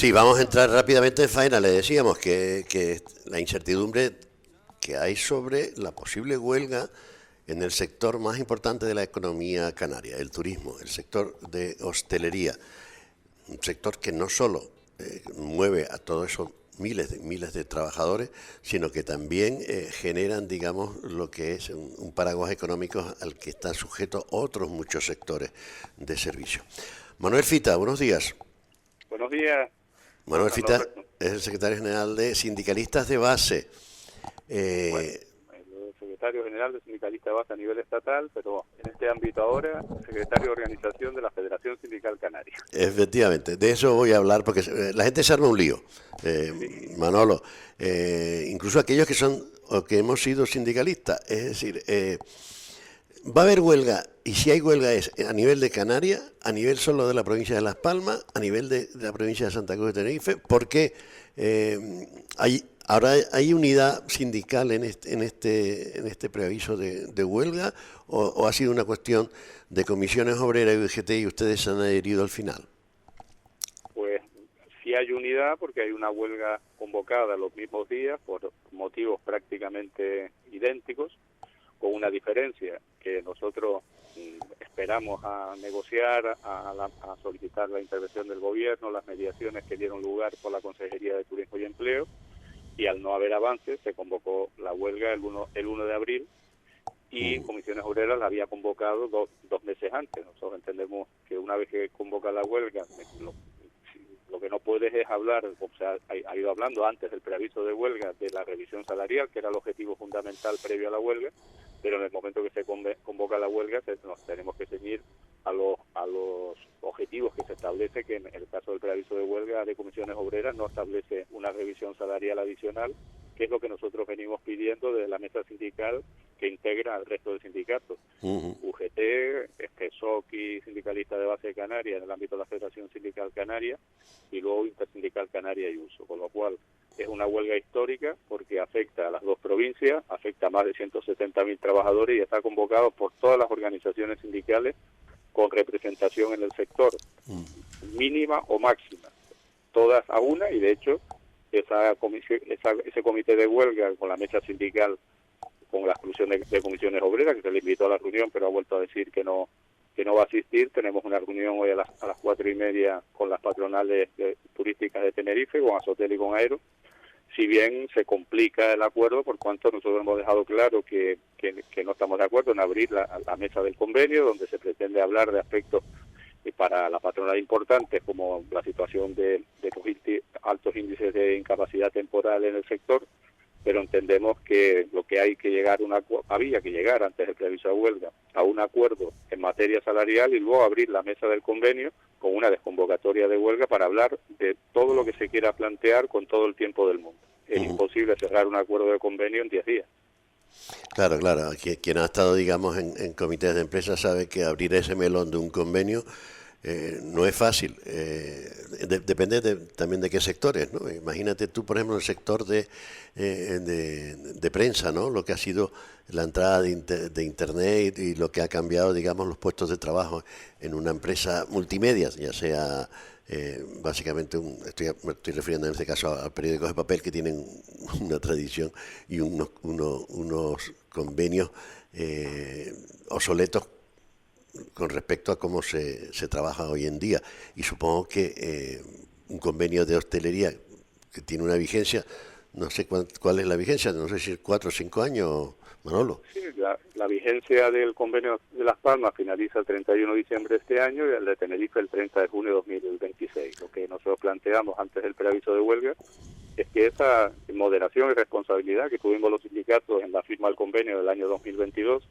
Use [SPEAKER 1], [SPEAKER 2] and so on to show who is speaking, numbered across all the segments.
[SPEAKER 1] Sí, vamos a entrar rápidamente en faena. Le decíamos que la incertidumbre que hay sobre la posible huelga en el sector más importante de la economía canaria, el turismo, el sector de hostelería, un sector que no solo mueve a todos esos miles de trabajadores, sino que también generan, digamos, lo que es un paraguas económico al que están sujetos otros muchos sectores de servicio. Manuel Fita, buenos días.
[SPEAKER 2] Buenos días,
[SPEAKER 1] Manuel
[SPEAKER 2] Fernando.
[SPEAKER 1] Fita es el secretario general de Sindicalistas de Base.
[SPEAKER 2] Bueno,
[SPEAKER 1] Eh,
[SPEAKER 2] el secretario general de Sindicalista Base a nivel estatal, pero en este ámbito ahora, secretario de organización de la Federación Sindical Canaria.
[SPEAKER 1] Efectivamente, de eso voy a hablar porque la gente se arma un lío,
[SPEAKER 2] Sí,
[SPEAKER 1] Manolo. Incluso aquellos que son o que hemos sido sindicalistas. Es decir, va a haber huelga y si hay huelga es a nivel de Canarias, a nivel solo de la provincia de Las Palmas, a nivel de la provincia de Santa Cruz de Tenerife, porque ahora hay unidad sindical en este preaviso de huelga o ha sido una cuestión de comisiones obreras y UGT y ustedes se han adherido al final.
[SPEAKER 2] pues sí hay unidad porque hay una huelga convocada los mismos días por motivos prácticamente idénticos, con una diferencia que nosotros esperamos a negociar, a solicitar la intervención del gobierno, las mediaciones que dieron lugar por la Consejería de Turismo y Empleo, y al no haber avances se convocó la huelga el 1 de abril y Comisiones Obreras la había convocado dos meses antes. Nosotros entendemos que una vez que convoca la huelga, lo que no puedes es hablar, o sea, ha ido hablando antes del preaviso de huelga de la revisión salarial, que era el objetivo fundamental previo a la huelga, pero en el momento que se convoca la huelga nos tenemos que ceñir a los objetivos que se establece, que en el caso del preaviso de huelga de Comisiones Obreras no establece una revisión salarial adicional, que es lo que nosotros venimos pidiendo desde la mesa sindical que integra al resto del sindicato. UGT, SOCI, sindicalista de base de Canarias, en el ámbito de la Federación Sindical Canaria, y luego Intersindical Canaria y Uso, con lo cual es una huelga histórica porque afecta a las dos provincias, afecta a más de 170.000 trabajadores y está convocado por todas las organizaciones sindicales con representación en el sector, mínima o máxima, todas a una, y de hecho ese comité de huelga con la mesa sindical, con la exclusión de Comisiones Obreras, que se le invitó a la reunión pero ha vuelto a decir que no va a asistir. Tenemos una reunión hoy a las 4:30 con las patronales turísticas de Tenerife, con Azotel y con Aero. Si bien se complica el acuerdo, por cuanto nosotros hemos dejado claro que no estamos de acuerdo en abrir la mesa del convenio, donde se pretende hablar de aspectos para la patronal importantes, como la situación de los altos índices de incapacidad temporal en el sector, pero entendemos que lo que hay que llegar había que llegar antes del preaviso de huelga a un acuerdo en materia salarial y luego abrir la mesa del convenio con una desconvocatoria de huelga para hablar de todo lo que se quiera plantear con todo el tiempo del mundo. Es imposible cerrar un acuerdo de convenio en 10 días.
[SPEAKER 1] Claro, claro. Quien ha estado, digamos, en comités de empresa sabe que abrir ese melón de un convenio no es fácil. Depende también de qué sectores, ¿no? Imagínate tú, por ejemplo, el sector de prensa, ¿no? Lo que ha sido la entrada de Internet y lo que ha cambiado, digamos, los puestos de trabajo en una empresa multimedia, ya sea básicamente, me estoy refiriendo en este caso a periódicos de papel que tienen una tradición y unos convenios obsoletos con respecto a cómo se trabaja hoy en día. Y supongo que un convenio de hostelería que tiene una vigencia, no sé cuál es la vigencia, no sé si 4 o 5 años, Manolo.
[SPEAKER 2] Sí, la vigencia del convenio de Las Palmas finaliza el 31 de diciembre de este año y el de Tenerife el 30 de junio de 2026. Lo que nosotros planteamos antes del preaviso de huelga es que esa moderación y responsabilidad que tuvimos los sindicatos en la firma del convenio del año 2022,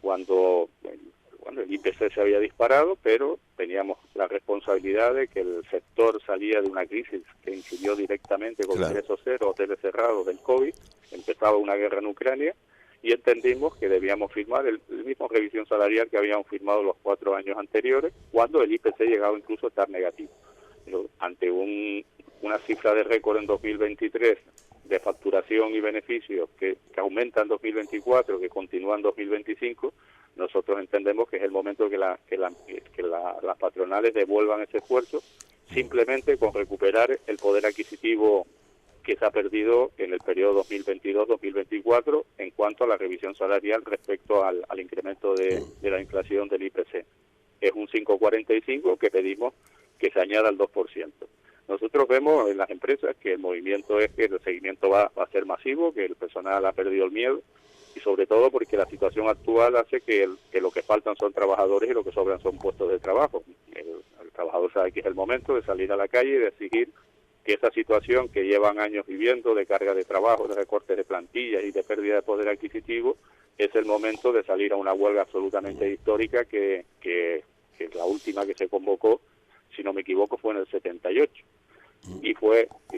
[SPEAKER 2] cuando el IPC se había disparado, pero teníamos la responsabilidad de que el sector salía de una crisis que incidió directamente con ingresos cero, hoteles cerrados del COVID, empezaba una guerra en Ucrania, y entendimos que debíamos firmar el mismo revisión salarial que habíamos firmado los 4 años anteriores, cuando el IPC llegaba incluso a estar negativo. Pero ante una cifra de récord en 2023 de facturación y beneficios que aumenta en 2024, que continúa en 2025, nosotros entendemos que es el momento que las patronales devuelvan ese esfuerzo, simplemente con recuperar el poder adquisitivo que se ha perdido en el periodo 2022-2024 en cuanto a la revisión salarial respecto al incremento de la inflación del IPC. Es un 5,45 que pedimos que se añada al 2%. Nosotros vemos en las empresas que el movimiento es que el seguimiento va a ser masivo, que el personal ha perdido el miedo, y sobre todo porque la situación actual hace que lo que faltan son trabajadores y lo que sobran son puestos de trabajo. El trabajador sabe que es el momento de salir a la calle y de exigir que esa situación que llevan años viviendo de carga de trabajo, de recortes de plantillas y de pérdida de poder adquisitivo, es el momento de salir a una huelga absolutamente histórica que la última que se convocó, si no me equivoco, fue en el 78. Y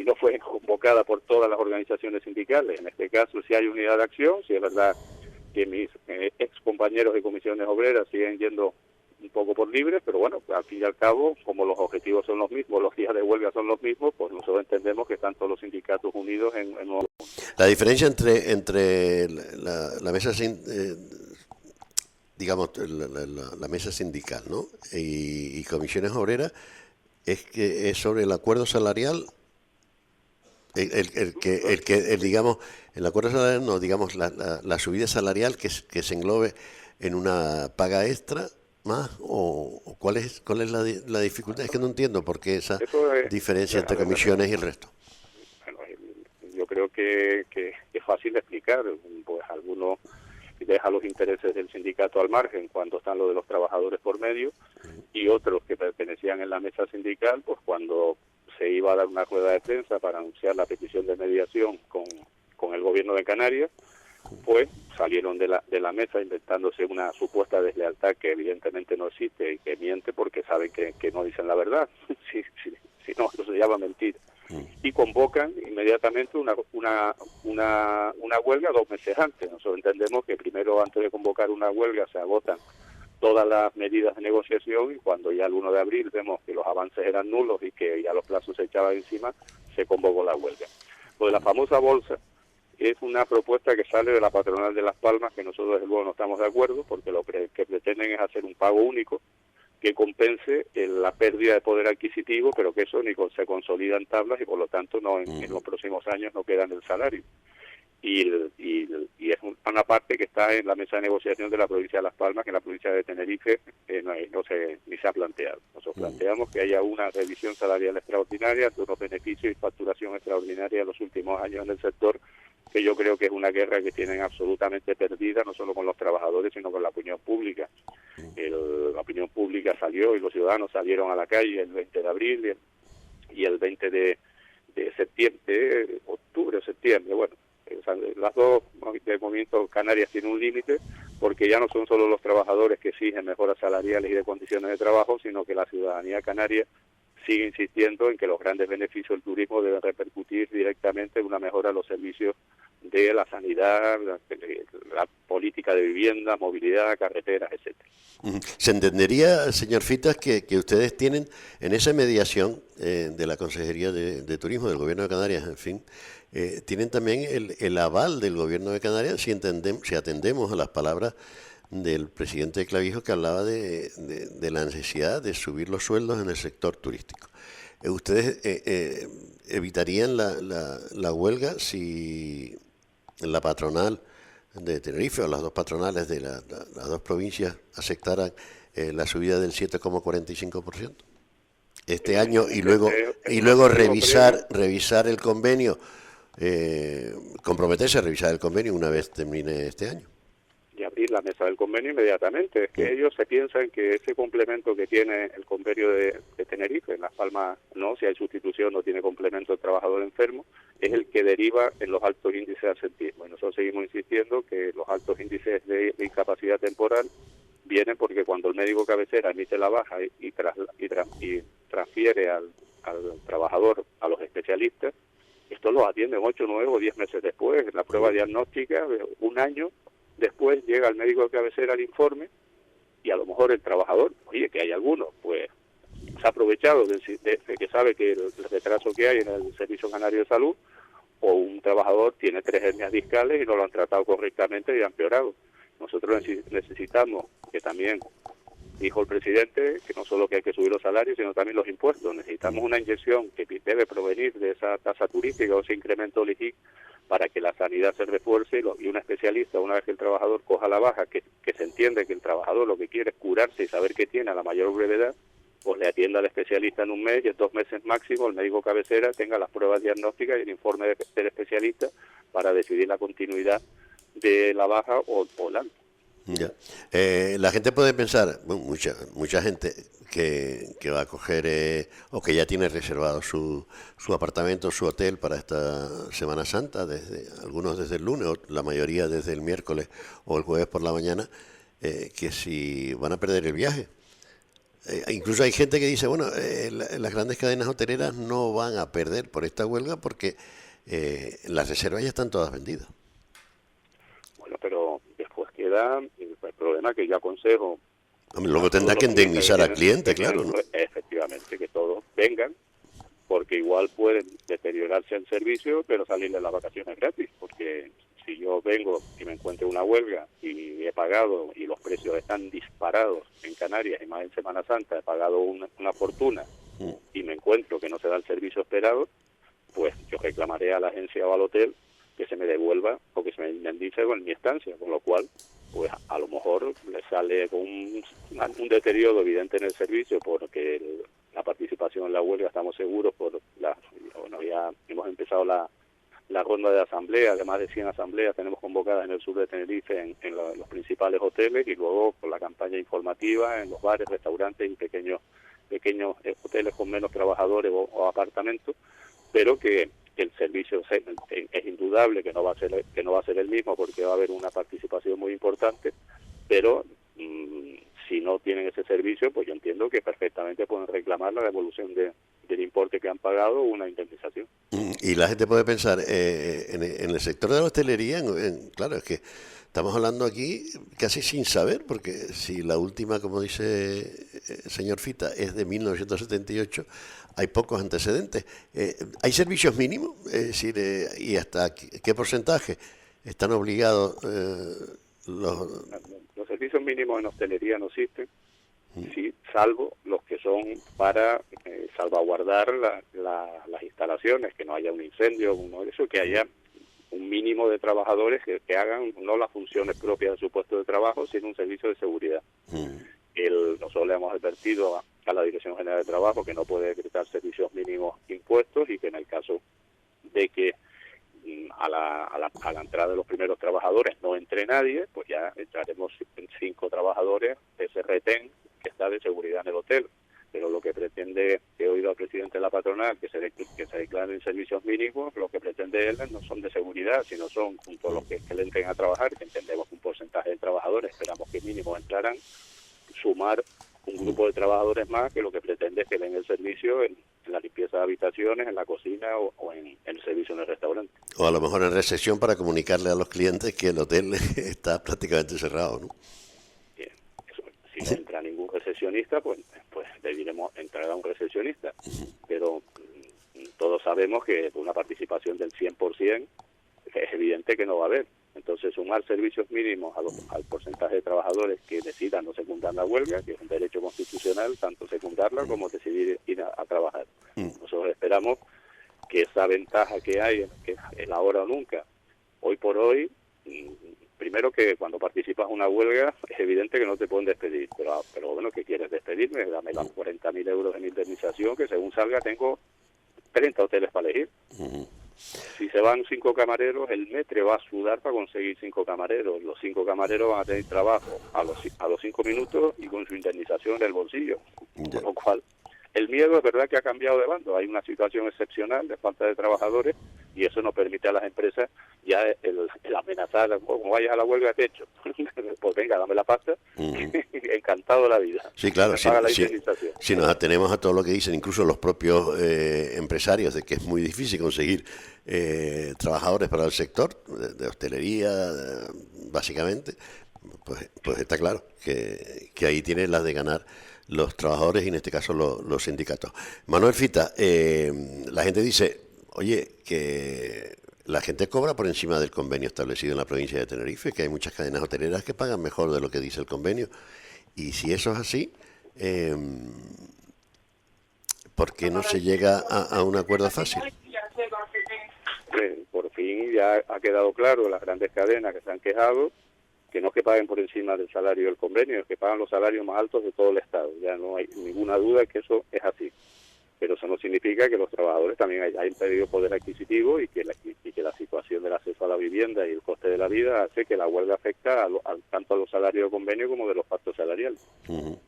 [SPEAKER 2] no fue convocada por todas las organizaciones sindicales. En este caso, si hay unidad de acción, si es verdad que mis ex compañeros de comisiones obreras siguen yendo un poco por libre, pero bueno, al fin y al cabo, como los objetivos son los mismos, los días de huelga son los mismos, pues nosotros entendemos que están todos los sindicatos unidos en un...
[SPEAKER 1] La diferencia entre la mesa digamos la mesa sindical, ¿no? y comisiones obreras es que es sobre el acuerdo salarial, digamos, el acuerdo salarial, no, digamos, la subida salarial que se englobe en una paga extra más, o ¿cuál es la dificultad? Es que no entiendo por qué esa diferencia entre comisiones y el resto.
[SPEAKER 2] Bueno, yo creo que es fácil de explicar, pues algunos deja los intereses del sindicato al margen cuando están los de los trabajadores por medio, y otros que pertenecían en la mesa sindical, pues cuando se iba a dar una rueda de prensa para anunciar la petición de mediación con el gobierno de Canarias, pues salieron de la mesa inventándose una supuesta deslealtad que evidentemente no existe y que miente porque saben que no dicen la verdad. si no, eso se llama mentir. Y convocan inmediatamente una huelga 2 meses antes. Nosotros entendemos que primero, antes de convocar una huelga, se agotan todas las medidas de negociación, y cuando ya el 1 de abril vemos que los avances eran nulos y que ya los plazos se echaban encima, se convocó la huelga. Lo de la famosa bolsa es una propuesta que sale de la patronal de Las Palmas, que nosotros desde luego no estamos de acuerdo, porque lo que pretenden es hacer un pago único que compense la pérdida de poder adquisitivo, pero que eso ni se consolida en tablas y por lo tanto en los próximos años no queda en el salario. Y es una parte que está en la mesa de negociación de la provincia de Las Palmas, que en la provincia de Tenerife ni se ha planteado. Nosotros planteamos que haya una revisión salarial extraordinaria, de unos beneficios y facturación extraordinaria en los últimos años en el sector, que yo creo que es una guerra que tienen absolutamente perdida, no solo con los trabajadores, sino con la opinión pública. La opinión pública salió y los ciudadanos salieron a la calle el 20 de abril y el 20 de septiembre, octubre o septiembre, bueno. Las dos de movimiento Canarias tienen un límite, porque ya no son solo los trabajadores que exigen mejoras salariales y de condiciones de trabajo, sino que la ciudadanía canaria sigue insistiendo en que los grandes beneficios del turismo deben repercutir directamente en una mejora de los servicios de la sanidad, la política de vivienda, movilidad, carreteras, etcétera.
[SPEAKER 1] Se entendería, señor Fitas, que ustedes tienen en esa mediación de la Consejería de Turismo del Gobierno de Canarias, en fin, tienen también el aval del Gobierno de Canarias, si atendemos a las palabras del presidente de Clavijo, que hablaba de la necesidad de subir los sueldos en el sector turístico. ¿Ustedes evitarían la huelga si la patronal de Tenerife o las dos patronales de las dos provincias aceptaran la subida del 7,45% este año y luego revisar el convenio, comprometerse a revisar el convenio una vez termine este año?
[SPEAKER 2] Y abrir la mesa del convenio inmediatamente. Es que ellos se piensan que ese complemento que tiene el convenio de Tenerife, en Las Palmas no, si hay sustitución no tiene complemento el trabajador enfermo, es el que deriva en los altos índices de absentismo. Y nosotros seguimos insistiendo que los altos índices de incapacidad temporal vienen porque cuando el médico cabecera emite la baja y transfiere al trabajador a los especialistas, esto los atienden 8, 9 o 10 meses después. En la prueba diagnóstica, un año después llega el médico de cabecera al informe y a lo mejor el trabajador, oye, que hay algunos, pues se ha aprovechado de que sabe que el retraso que hay en el Servicio Canario de Salud, o un trabajador tiene 3 hernias discales y no lo han tratado correctamente y ha empeorado. Nosotros necesitamos que también dijo el presidente que no solo que hay que subir los salarios, sino también los impuestos. Necesitamos una inyección que debe provenir de esa tasa turística o ese incremento del IGI para que la sanidad se refuerce y un especialista, una vez que el trabajador coja la baja, que se entiende que el trabajador lo que quiere es curarse y saber qué tiene a la mayor brevedad, pues le atienda al especialista en un mes y en 2 meses máximo el médico cabecera tenga las pruebas diagnósticas y el informe del especialista para decidir la continuidad de la baja o la alta.
[SPEAKER 1] Ya. La gente puede pensar, bueno, mucha gente que va a coger o que ya tiene reservado su apartamento, su hotel para esta Semana Santa, algunos desde el lunes, o la mayoría desde el miércoles o el jueves por la mañana, que si van a perder el viaje. Incluso hay gente que dice, bueno, las grandes cadenas hoteleras no van a perder por esta huelga porque las reservas ya están todas vendidas.
[SPEAKER 2] Bueno, pero después queda el problema que yo aconsejo.
[SPEAKER 1] Hombre, luego tendrá que indemnizar al cliente, claro, ¿no?
[SPEAKER 2] Efectivamente, que todos vengan, porque igual pueden deteriorarse el servicio, pero salir de las vacaciones gratis, porque si yo vengo y me encuentro una huelga y he pagado y los precios están disparados en Canarias y más en Semana Santa, he pagado una fortuna y me encuentro que no se da el servicio esperado, pues yo reclamaré a la agencia o al hotel que se me devuelva o que se me indemnice con mi estancia, con lo cual pues a lo mejor le sale con un deterioro evidente en el servicio porque la participación en la huelga estamos seguros ya hemos empezado la ronda de asambleas, de más de 100 asambleas tenemos convocadas en el sur de Tenerife en los principales hoteles y luego con la campaña informativa en los bares, restaurantes y pequeños hoteles con menos trabajadores o apartamentos, pero que el servicio es indudable que no va a ser el mismo porque va a haber una participación muy importante, pero si no tienen ese servicio, pues yo entiendo que perfectamente pueden reclamar la devolución del importe que han pagado o una indemnización.
[SPEAKER 1] Y la gente puede pensar en el sector de la hostelería, claro, es que estamos hablando aquí casi sin saber, porque si la última, como dice el señor Fita, es de 1978, hay pocos antecedentes. ¿Hay servicios mínimos? Es decir, ¿y hasta qué porcentaje están obligados
[SPEAKER 2] los servicios mínimos en hostelería no existen, sí, salvo los que son para salvaguardar las instalaciones, que no haya un incendio, que haya un mínimo de trabajadores que hagan no las funciones propias de su puesto de trabajo, sino un servicio de seguridad. Nosotros le hemos advertido a la Dirección General de Trabajo que no puede decretar servicios mínimos impuestos y que en el caso de que a la entrada de los primeros trabajadores no entre nadie, pues ya entraremos en 5 trabajadores de ese retén que está de seguridad en el hotel. Pero lo que pretende, he oído al presidente de la patronal, que se declaren servicios mínimos, lo que pretende él no son de seguridad, sino son, junto a los que le entren a trabajar, que entendemos que un porcentaje de trabajadores, esperamos que mínimo entrarán, sumar un grupo de trabajadores más que lo que pretende es que den el servicio en la limpieza de habitaciones, en la cocina o en el servicio en el restaurante.
[SPEAKER 1] O a lo mejor en recepción para comunicarle a los clientes que el hotel está prácticamente cerrado, ¿no?
[SPEAKER 2] Bien, si no entra ningún recepcionista, pues le diremos entrará un recepcionista, pero todos sabemos que una participación del 100% es evidente que no va a haber. Entonces, sumar servicios mínimos al porcentaje de trabajadores que decidan no secundar la huelga, que es un derecho constitucional, tanto secundarla como decidir ir a trabajar. Nosotros esperamos que esa ventaja que hay, que es el ahora o nunca, hoy por hoy, primero que cuando participas en una huelga es evidente que no te pueden despedir, pero bueno, ¿qué quieres despedirme? Dame los 40.000 euros en indemnización, que según salga tengo 30 hoteles para elegir. Si se van 5 camareros, el Metre va a sudar para conseguir 5 camareros. Los 5 camareros van a tener trabajo a los 5 minutos y con su indemnización en el bolsillo. Con lo cual, el miedo es verdad que ha cambiado de bando. Hay una situación excepcional de falta de trabajadores y eso nos permite a las empresas ya el amenazar, como vayas a la huelga te echo. Pues venga, dame la pasta. Encantado de la vida.
[SPEAKER 1] Sí, claro, si nos atenemos a todo lo que dicen incluso los propios empresarios de que es muy difícil conseguir trabajadores para el sector de hostelería, básicamente, pues está claro que ahí tienen las de ganar los trabajadores y en este caso los sindicatos. Manuel Fita, la gente dice, oye, que la gente cobra por encima del convenio establecido en la provincia de Tenerife, que hay muchas cadenas hoteleras que pagan mejor de lo que dice el convenio Y si eso es así, ¿por qué no se llega a un acuerdo fácil?
[SPEAKER 2] Por fin ya ha quedado claro, las grandes cadenas que se han quejado, que no es que paguen por encima del salario del convenio, es que pagan los salarios más altos de todo el Estado. Ya no hay ninguna duda que eso es así. Pero eso no significa que los trabajadores también hayan perdido poder adquisitivo y que la situación del acceso a la vivienda y el coste de la vida hace que la huelga afecta tanto a los salarios de convenio como de los pactos salariales.
[SPEAKER 1] Uh-huh.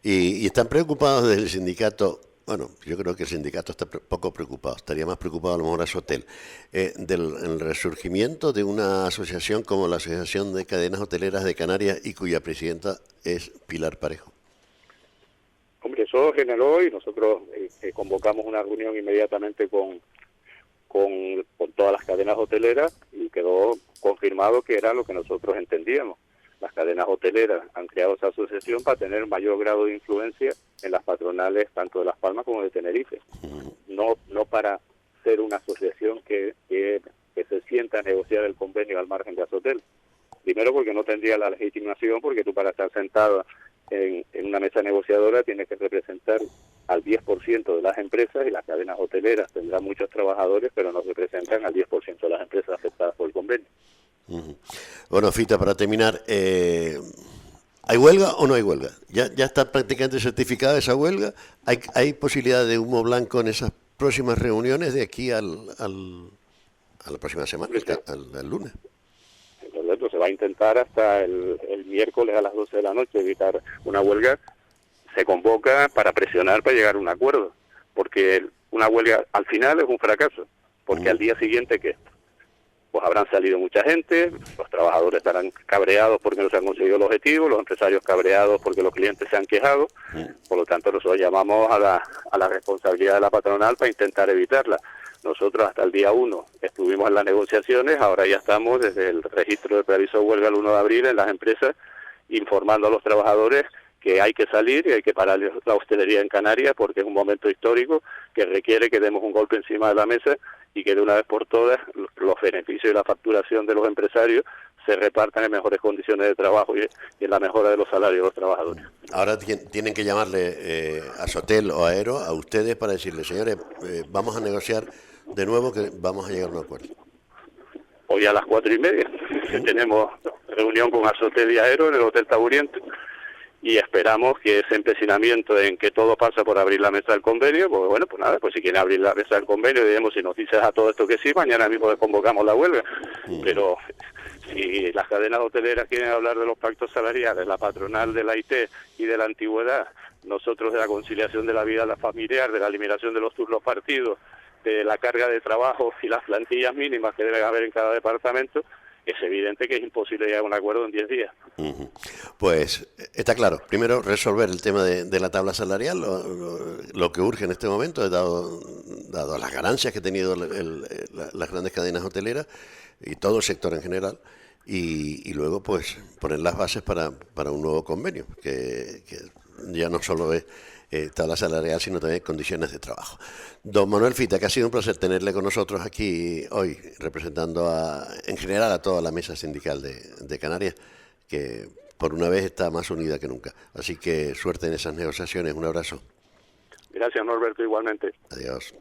[SPEAKER 1] Y están preocupados desde el sindicato. Bueno, yo creo que el sindicato está poco preocupado, estaría más preocupado a lo mejor a Sotel, del resurgimiento de una asociación como la Asociación de Cadenas Hoteleras de Canarias y cuya presidenta es Pilar Parejo.
[SPEAKER 2] Hombre, eso generó y nosotros convocamos una reunión inmediatamente con todas las cadenas hoteleras y quedó confirmado que era lo que nosotros entendíamos. Las cadenas hoteleras han creado esa asociación para tener un mayor grado de influencia en las patronales tanto de Las Palmas como de Tenerife. No para ser una asociación que se sienta a negociar el convenio al margen de Azotel. Primero porque no tendría la legitimación, porque tú para estar sentado en una mesa negociadora tienes que representar al 10% de las empresas y las cadenas hoteleras tendrán muchos trabajadores, pero no representan al 10% de las empresas afectadas por el convenio.
[SPEAKER 1] Uh-huh. Bueno, Fita, para terminar, ¿hay huelga o no hay huelga? ¿Ya está prácticamente certificada esa huelga? ¿Hay posibilidad de humo blanco en esas próximas reuniones de aquí a la próxima semana, al lunes?
[SPEAKER 2] Entonces, se va a intentar hasta el miércoles a las 12 de la noche evitar una huelga. Se convoca para presionar para llegar a un acuerdo, porque una huelga al final es un fracaso, porque al día siguiente, ¿qué? Pues habrán salido mucha gente, los trabajadores estarán cabreados porque no se han conseguido el objetivo, los empresarios cabreados porque los clientes se han quejado, por lo tanto nosotros llamamos a la responsabilidad de la patronal para intentar evitarla. Nosotros hasta el día 1 estuvimos en las negociaciones, ahora ya estamos desde el registro de preaviso de huelga el 1 de abril en las empresas informando a los trabajadores que hay que salir y hay que parar la hostelería en Canarias porque es un momento histórico que requiere que demos un golpe encima de la mesa y que de una vez por todas los beneficios y la facturación de los empresarios se repartan en mejores condiciones de trabajo y en la mejora de los salarios de los trabajadores.
[SPEAKER 1] Ahora tienen que llamarle a Sotel o a Aero a ustedes para decirles, señores, vamos a negociar de nuevo que vamos a llegar a un acuerdo.
[SPEAKER 2] Hoy a las 4:30 tenemos reunión con Azotel y Aero en el Hotel Taburiente y esperamos que ese empecinamiento en que todo pasa por abrir la mesa del convenio, pues bueno, pues nada, pues si quieren abrir la mesa del convenio, diremos, si nos dices a todo esto que sí, mañana mismo convocamos la huelga. Pero si las cadenas hoteleras quieren hablar de los pactos salariales, la patronal de la IT y de la antigüedad, nosotros de la conciliación de la vida familiar, de la eliminación de los turnos partidos, de la carga de trabajo y las plantillas mínimas que deben haber en cada departamento, es evidente que es imposible llegar a un acuerdo en 10 días.
[SPEAKER 1] Uh-huh. Pues está claro. Primero, resolver el tema de la tabla salarial, lo que urge en este momento, dado las ganancias que ha tenido las grandes cadenas hoteleras y todo el sector en general, y luego pues poner las bases para un nuevo convenio, que ya no solo es tabla salarial, sino también condiciones de trabajo. Don Manuel Fita, que ha sido un placer tenerle con nosotros aquí hoy, representando en general a toda la mesa sindical de Canarias, que por una vez está más unida que nunca. Así que suerte en esas negociaciones. Un abrazo.
[SPEAKER 2] Gracias, Norberto, igualmente.
[SPEAKER 1] Adiós.